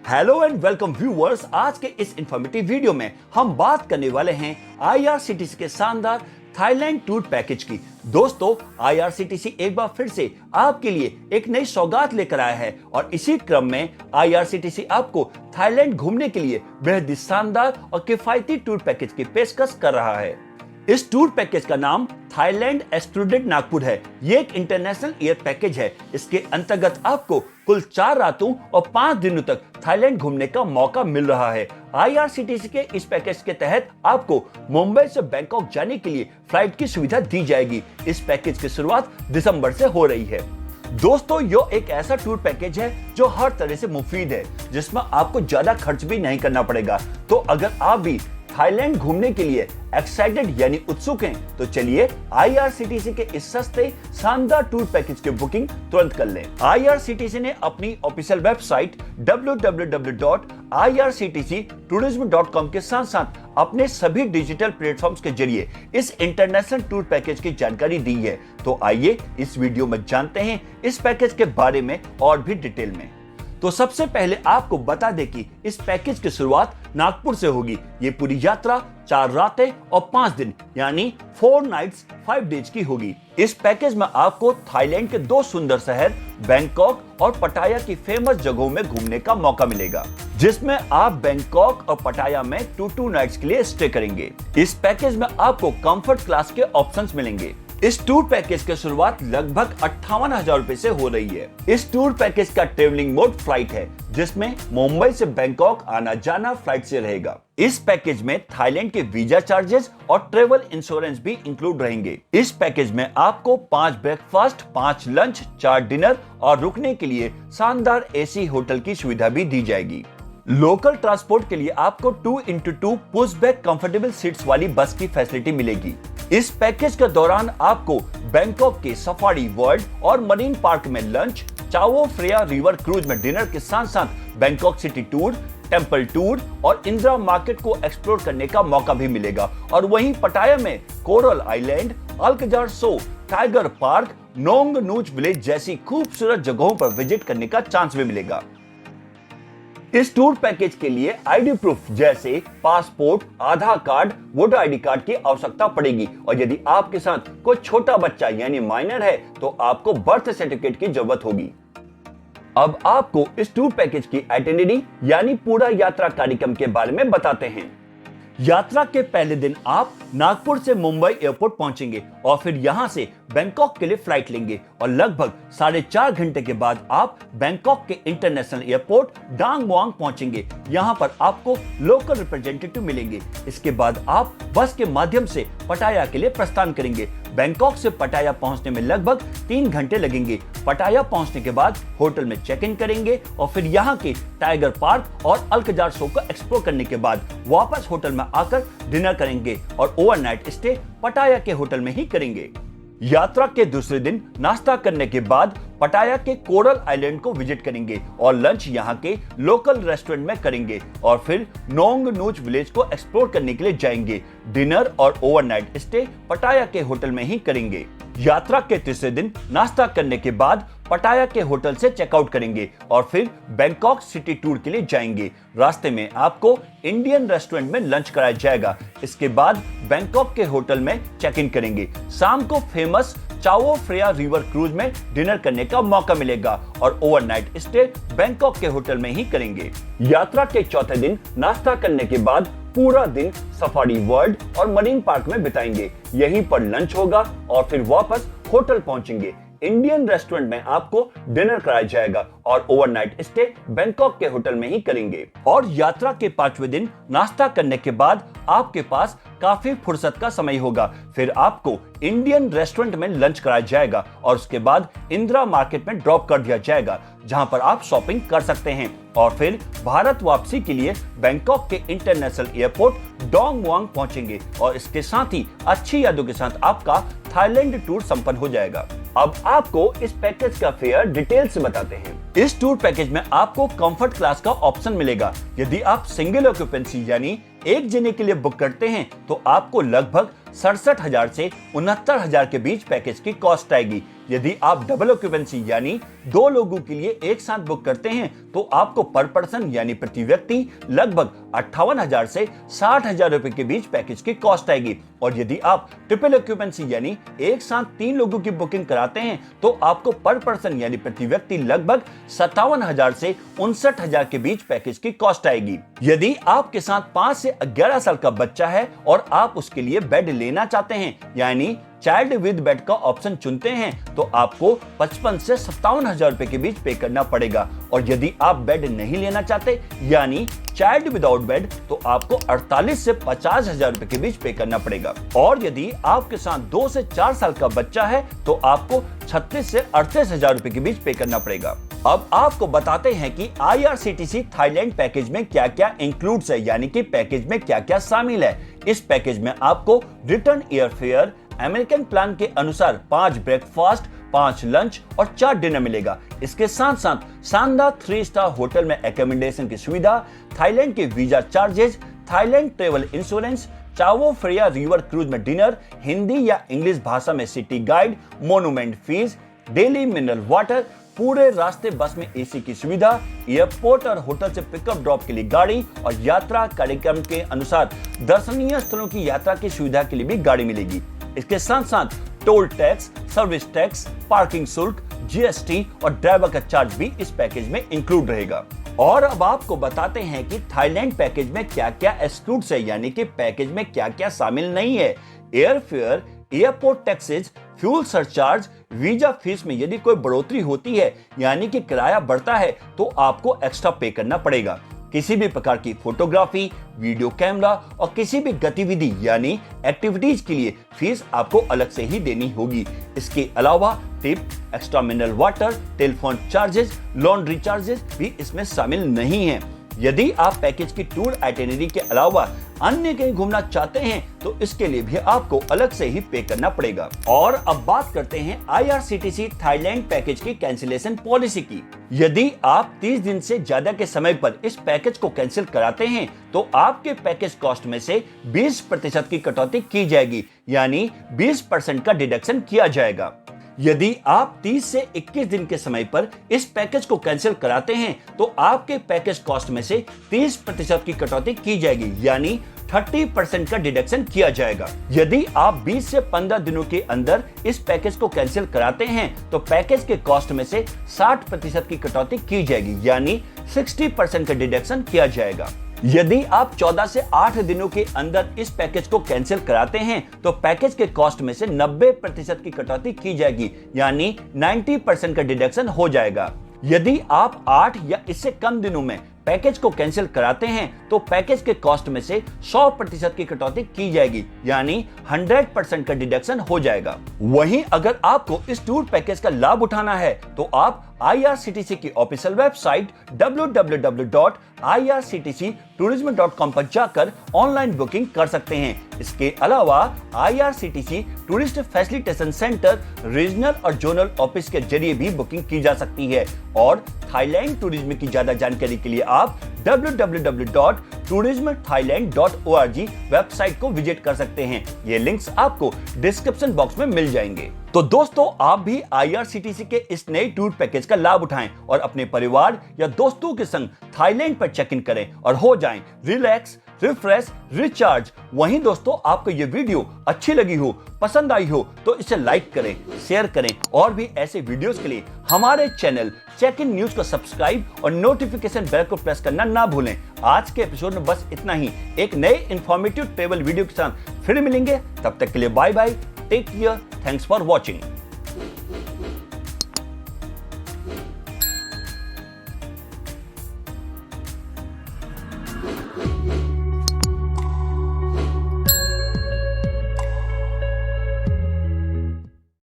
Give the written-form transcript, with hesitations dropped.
Hello and welcome viewers. आज के इस इंफॉर्मेटिव वीडियो में हम बात करने वाले हैं आईआरसीटीसी के शानदार थाईलैंड टूर पैकेज की। दोस्तों, आईआरसीटीसी एक बार फिर से आपके लिए एक नई सौगात लेकर आया है और इसी क्रम में आईआरसीटीसी आपको थाईलैंड घूमने के लिए बेहद शानदार और किफायती टूर पैकेज की पेशकश कर रहा है। इस टूर पैकेज का नाम थाईलैंड एक्सक्लूडेड नागपुर है। ये एक इंटरनेशनल एयर पैकेज है। इसके अंतर्गत आपको कुल 4 रातों और 5 दिनों तक थाईलैंड घूमने का मौका मिल रहा है। आईआरसीटीसी के इस पैकेज के तहत आपको मुंबई से बैंकॉक जाने के लिए फ्लाइट की सुविधा दी जाएगी। इस पैकेज की शुरुआत दिसंबर से हो रही है। दोस्तों, यो एक ऐसा टूर पैकेज है जो हर तरह से मुफीद है, जिसमें आपको ज्यादा खर्च भी नहीं करना पड़ेगा। तो अगर आप भी थाईलैंड घूमने के लिए एक्साइटेड यानी उत्सुक हैं, तो चलिए आईआरसीटीसी के इस सस्ते शानदार टूर पैकेज की बुकिंग तुरंत कर लें। आईआरसीटीसी ने अपनी ऑफिशियल वेबसाइट www.irctctourism.com के साथ साथ अपने सभी डिजिटल प्लेटफॉर्म्स के जरिए इस इंटरनेशनल टूर पैकेज की जानकारी दी है। तो आइए इस वीडियो में जानते हैं इस पैकेज के बारे में और भी डिटेल में। तो सबसे पहले आपको बता दें कि इस पैकेज की शुरुआत नागपुर से होगी। ये पूरी यात्रा 4 रातें और 5 दिन यानी 4 नाइट्स 5 डेज की होगी। इस पैकेज में आपको थाईलैंड के 2 सुंदर शहर बैंकॉक और पटाया की फेमस जगहों में घूमने का मौका मिलेगा, जिसमें आप बैंकॉक और पटाया में 2 नाइट्स के लिए स्टे करेंगे। इस पैकेज में आपको कंफर्ट क्लास के ऑप्शंस मिलेंगे। इस टूर पैकेज की शुरुआत लगभग 58,000 रुपए से हो रही है। इस टूर पैकेज का ट्रेवलिंग मोड फ्लाइट है, जिसमें मुंबई से बैंकॉक आना जाना फ्लाइट से रहेगा। इस पैकेज में थाईलैंड के वीजा चार्जेस और ट्रेवल इंश्योरेंस भी इंक्लूड रहेंगे। इस पैकेज में आपको 5 ब्रेकफास्ट, 5 लंच, 4 डिनर और रुकने के लिए शानदार एसी होटल की सुविधा भी दी जाएगी। लोकल ट्रांसपोर्ट के लिए आपको 2x2 push back comfortable seats वाली बस की फैसिलिटी मिलेगी। इस पैकेज के दौरान आपको बैंकॉक के सफारी वर्ल्ड और मरीन पार्क में लंच, चाओ फ्रेया रिवर क्रूज में डिनर के साथ साथ Bangkok city tour, temple tour और इंदिरा मार्केट को एक्सप्लोर करने का मौका भी मिलेगा। और वहीं पटाया में कोरल आइलैंड, अल्कजार सो, टाइगर पार्क, नोंग नूच विलेज जैसी खूबसूरत जगहों पर विजिट करने का चांस भी मिलेगा। इस टूर पैकेज के लिए आईडी प्रूफ जैसे पासपोर्ट, आधार कार्ड, वोटर आईडी कार्ड की आवश्यकता पड़ेगी और यदि आपके साथ कोई छोटा बच्चा यानी माइनर है तो आपको बर्थ सर्टिफिकेट की जरूरत होगी। अब आपको इस टूर पैकेज की आइटिनरी यानी पूरा यात्रा कार्यक्रम के बारे में बताते हैं। यात्रा के पहले दिन आप नागपुर से मुंबई एयरपोर्ट पहुंचेंगे और फिर यहां से बैंकॉक के लिए फ्लाइट लेंगे और लगभग 4.5 घंटे के बाद आप बैंकॉक के इंटरनेशनल एयरपोर्ट डांग मुआंग पहुंचेंगे। यहां पर आपको लोकल रिप्रेजेंटेटिव मिलेंगे। इसके बाद आप बस के माध्यम से पटाया के लिए प्रस्थान करेंगे। बैंकॉक से पटाया पहुंचने में लगभग 3 घंटे लगेंगे। पटाया पहुंचने के बाद होटल में चेक इन करेंगे और फिर यहां के टाइगर पार्क और अल्कजार सो को एक्सप्लोर करने के बाद वापस होटल में आकर डिनर करेंगे और ओवरनाइट स्टे पटाया के होटल में ही करेंगे। यात्रा के दूसरे दिन नाश्ता करने के बाद पटाया के कोरल आइलैंड को विजिट करेंगे और लंच यहां के लोकल रेस्टोरेंट में करेंगे और फिर नोंग नूच विलेज को एक्सप्लोर करने के लिए जाएंगे। डिनर और ओवरनाइट स्टे पटाया के होटल में ही करेंगे। यात्रा के तीसरे दिन नाश्ता करने के बाद पटाया के होटल से चेकआउट करेंगे और फिर बैंकॉक सिटी टूर के लिए जाएंगे। रास्ते में आपको इंडियन रेस्टोरेंट में लंच कराया जाएगा। इसके बाद बैंकॉक के होटल में चेक इन करेंगे। शाम को फेमस चाओ फ्रेया रिवर क्रूज में डिनर करने का मौका मिलेगा और ओवरनाइट स्टे बैंकॉक के होटल में ही करेंगे। यात्रा के चौथे दिन नाश्ता करने के बाद पूरा दिन सफारी वर्ल्ड और मरीन पार्क में बिताएंगे। यहीं पर लंच होगा और फिर वापस होटल पहुंचेंगे। इंडियन रेस्टोरेंट में आपको डिनर कराया जाएगा और ओवरनाइट स्टे बैंकॉक के होटल में ही करेंगे। और यात्रा के 5वें दिन नाश्ता करने के बाद आपके पास काफी फुर्सत का समय होगा। फिर आपको इंडियन रेस्टोरेंट में लंच कराया जाएगा और उसके बाद इंदिरा मार्केट में ड्रॉप कर दिया जाएगा, जहां पर आप शॉपिंग कर सकते हैं और फिर भारत वापसी के लिए बैंकॉक के इंटरनेशनल एयरपोर्ट डांग मुआंग पहुंचेंगे और इसके साथ ही अच्छी यादों के साथ आपका थाईलैंड टूर संपन्न हो जाएगा। अब आपको इस पैकेज का फेयर डिटेल से बताते हैं। इस टूर पैकेज में आपको कंफर्ट क्लास का ऑप्शन मिलेगा। यदि आप सिंगल ऑक्यूपेंसी यानी एक जने के लिए बुक करते हैं तो आपको लगभग 67,000 से 69,000 के बीच पैकेज की कॉस्ट आएगी। यदि आप डबल ऑक्यूपेंसी यानी 2 लोगों के लिए एक साथ बुक करते हैं तो आपको पर पर्सन यानी प्रति व्यक्ति लगभग 58,000 से 60,000 रुपए के बीच पैकेज की कॉस्ट आएगी। और यदि आप ट्रिपल ऑक्यूपेंसी यानी एक साथ 3 लोगों की बुकिंग कराते हैं तो आपको पर पर्सन यानी प्रति व्यक्ति लगभग 57,000 से 59,000 के बीच पैकेज की कॉस्ट आएगी। यदि आपके साथ 5 से 11 साल का बच्चा है और आप उसके लिए बेड लेना चाहते हैं यानी चाइल्ड विद बेड का ऑप्शन चुनते हैं तो आपको 55 से 57,000 रुपए के बीच पे करना पड़ेगा। और यदि आप बेड नहीं लेना चाहते यानी चाइल्ड विदाउट बेड तो आपको 48 से 50,000 रुपए के बीच पे करना पड़ेगा। और यदि आपके साथ 2 से 4 साल का बच्चा है तो आपको 36 से 38,000 रुपए के बीच पे करना पड़ेगा। अब आपको बताते हैं कि IRCTC थाईलैंड पैकेज में क्या क्या इंक्लूड्स है यानी कि पैकेज में क्या क्या शामिल है। इस पैकेज में आपको return air fare American plan के अनुसार 5 ब्रेकफास्ट, 5 लंच और 4 डिनर मिलेगा। इसके साथ साथ शानदार 3 स्टार होटल में एकोमोडेशन की सुविधा, थाईलैंड के visa charges, Thailand travel insurance, चावो Freya river cruise में डिनर, हिंदी या इंग्लिश भाषा में city guide, monument fees, daily mineral water, पूरे रास्ते बस में एसी की सुविधा, एयरपोर्ट और होटल से पिकअप ड्रॉप के लिए गाड़ी और यात्रा कार्यक्रम के अनुसार दर्शनीय स्थलों की यात्रा की सुविधा के लिए भी गाड़ी मिलेगी। इसके साथ साथ toll tax, service tax, parking शुल्क, GST और ड्राइवर का चार्ज भी इस पैकेज में इंक्लूड रहेगा। और अब आपको बताते हैं कि थाईलैंड पैकेज में क्या क्या एक्सक्लूड्स है यानी कि पैकेज में क्या क्या शामिल नहीं है। Air fare, airport taxes, fuel surcharge, visa fees में यदि कोई बढ़ोतरी होती है यानी कि किराया बढ़ता है तो आपको एक्स्ट्रा पे करना पड़ेगा। किसी भी प्रकार की फोटोग्राफी, वीडियो कैमरा और किसी भी गतिविधि यानी एक्टिविटीज के लिए फीस आपको अलग से ही देनी होगी। इसके अलावा tip, extra mineral water, telephone charges, laundry charges भी इसमें शामिल नहीं है। यदि आप पैकेज की टूर आइटिनरी के अलावा अन्य कहीं घूमना चाहते हैं तो इसके लिए भी आपको अलग से ही पे करना पड़ेगा। और अब बात करते हैं IRCTC थाईलैंड पैकेज की कैंसिलेशन पॉलिसी की। यदि आप 30 दिन से ज्यादा के समय पर इस पैकेज को कैंसिल कराते हैं तो आपके पैकेज कॉस्ट में से 20% की कटौती की जाएगी यानी 20% का डिडक्शन किया जाएगा। यदि आप 30 से 21 दिन के समय पर इस पैकेज को कैंसिल कराते हैं तो आपके पैकेज कॉस्ट में से 30% की कटौती की जाएगी यानी 30% का डिडक्शन किया जाएगा। यदि आप 20 से 15 दिनों के अंदर इस पैकेज को कैंसिल कराते हैं तो पैकेज के कॉस्ट में से 60% की कटौती की जाएगी यानी 60% का डिडक्शन किया जाएगा। यदि आप 14 से 8 दिनों के अंदर इस पैकेज को कैंसिल कराते हैं तो पैकेज के कॉस्ट में से 90% की कटौती की जाएगी यानी 90% का डिडक्शन हो जाएगा। यदि आप 8 या इससे कम दिनों में पैकेज को कैंसिल कराते हैं तो पैकेज के कॉस्ट में से 100% की कटौती की जाएगी यानी 100% का डिडक्शन हो जाएगा। वहीं अगर आपको इस टूर पैकेज का लाभ उठाना है तो आप IRCTC की ऑफिशियल वेबसाइट www.irctctourism.com पर जाकर ऑनलाइन बुकिंग कर सकते हैं। इसके अलावा IRCTC tourist facilitation centre, regional और जोनल ऑफिस के जरिए भी बुकिंग की जा सकती है। और थाईलैंड टूरिज्म की ज्यादा जानकारी के लिए आप www.tourismthailand.org वेबसाइट को विजिट कर सकते हैं। ये लिंक्स आपको डिस्क्रिप्शन बॉक्स में मिल जाएंगे। तो दोस्तों, आप भी IRCTC के इस नए टूर पैकेज का लाभ उठाएं और अपने परिवार या दोस्तों के संग थाईलैंड पर चेक इन करें और हो जाएं रिलैक्स, रिफ्रेश, रिचार्ज। वहीं दोस्तों, आपको ये वीडियो अच्छी लगी हो, पसंद आई हो तो इसे लाइक करें, शेयर करें और भी ऐसे वीडियोस के लिए हमारे चैनल चेक इन न्यूज को सब्सक्राइब और नोटिफिकेशन बेल को प्रेस करना ना भूलें। आज के एपिसोड में बस इतना ही। एक नए इंफॉर्मेटिव ट्रैवल वीडियो के साथ फिर मिलेंगे। तब तक के लिए bye bye, take care, thanks for watching.